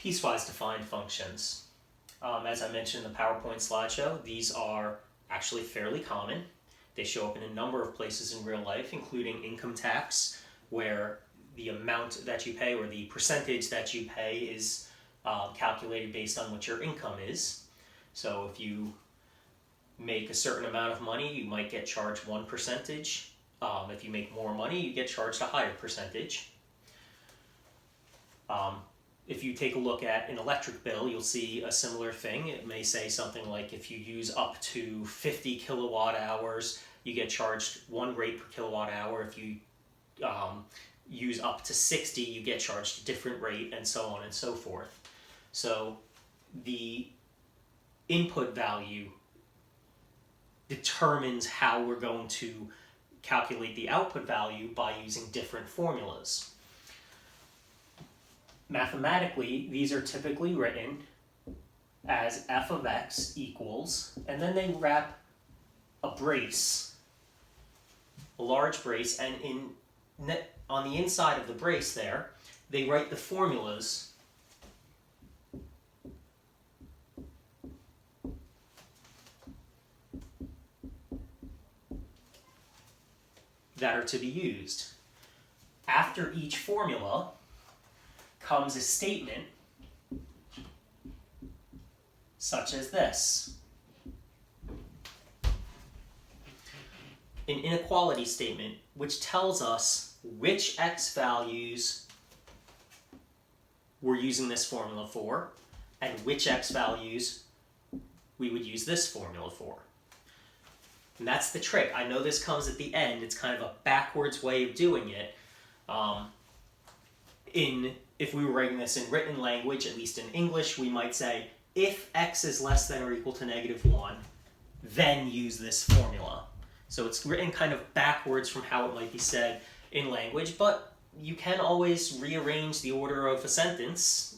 Piecewise-defined functions. As I mentioned in the PowerPoint slideshow, these are actually fairly common. They show up in a number of places in real life, including income tax, where the amount that you pay or the percentage that you pay is calculated based on what your income is. So if you make a certain amount of money, you might get charged one percentage. If you make more money, you get charged a higher percentage. If you take a look at an electric bill, you'll see a similar thing. It may say something like if you use up to 50 kilowatt hours, you get charged 1 rate per kilowatt hour. If you use up to 60, you get charged a different rate, and so on and so forth. So the input value determines how we're going to calculate the output value by using different formulas. Mathematically, these are typically written as f of x equals, and then they wrap a brace, a large brace, and on the inside of the brace there, they write the formulas that are to be used. After each formula comes a statement such as this. An inequality statement which tells us which x values we're using this formula for and which x values we would use this formula for. And that's the trick. I know this comes at the end. It's kind of a backwards way of doing it. If we were writing this in written language, at least in English, we might say, if x is less than or equal to -1, then use this formula. So it's written kind of backwards from how it might be said in language, but you can always rearrange the order of a sentence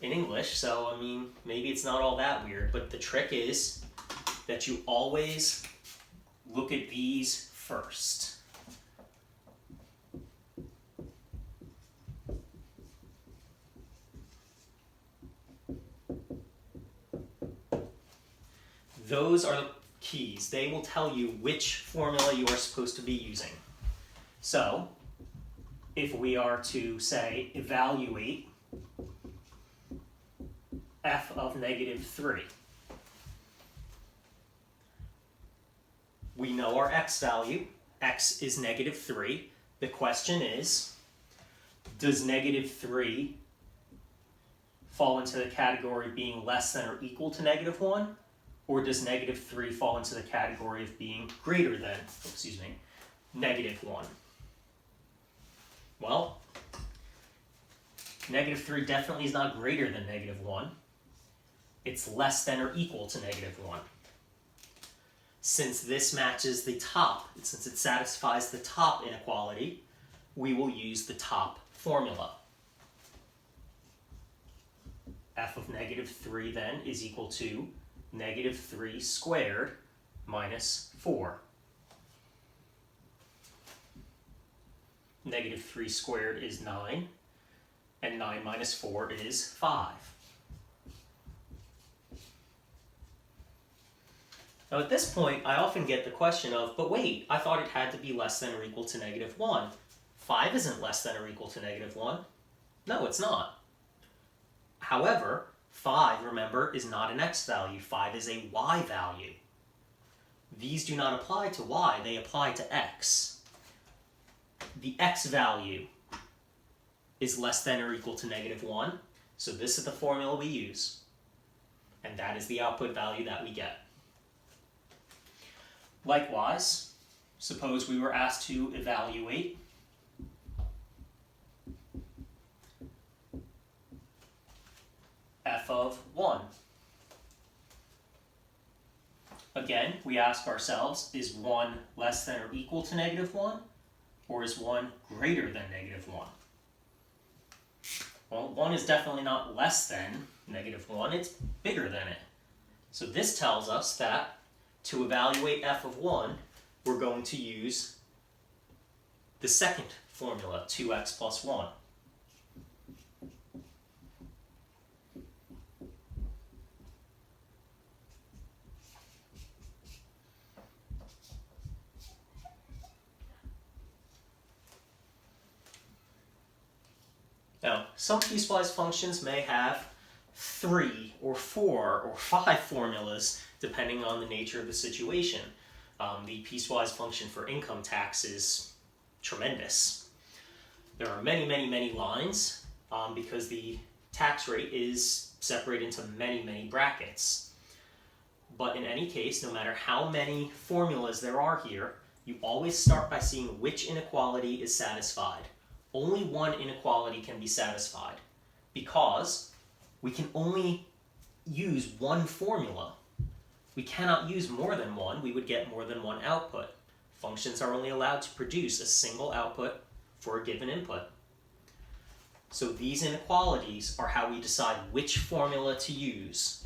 in English, so I mean, maybe it's not all that weird, but the trick is that you always look at these first. Those are the keys. They will tell you which formula you are supposed to be using. So, if we are to say evaluate f of -3, we know our x value. X is -3. The question is, does -3 fall into the category being less than or equal to -1? Or does -3 fall into the category of being greater than, -1? Well, -3 definitely is not greater than -1. It's less than or equal to -1. Since this matches the top, since it satisfies the top inequality, we will use the top formula. F of -3 then is equal to -3 squared minus 4. -3 squared is 9, and 9 minus 4 is 5. Now at this point, I often get the question of, but wait, I thought it had to be less than or equal to -1. 5 isn't less than or equal to -1. No, it's not. However, 5, remember, is not an x value. 5 is a y value. These do not apply to y, they apply to x. The x value is less than or equal to -1, so this is the formula we use. And that is the output value that we get. Likewise, suppose we were asked to evaluate f of 1. Again, we ask ourselves, is 1 less than or equal to -1? Or is 1 greater than -1? Well, 1 is definitely not less than -1, it's bigger than it. So this tells us that to evaluate f of 1, we're going to use the second formula, 2x plus 1. Now, some piecewise functions may have 3 or 4 or 5 formulas depending on the nature of the situation. The piecewise function for income tax is tremendous. There are many, many, many lines because the tax rate is separated into many, many brackets. But in any case, no matter how many formulas there are here, you always start by seeing which inequality is satisfied. Only one inequality can be satisfied because we can only use one formula. We cannot use more than one. We would get more than one output. Functions are only allowed to produce a single output for a given input. So these inequalities are how we decide which formula to use.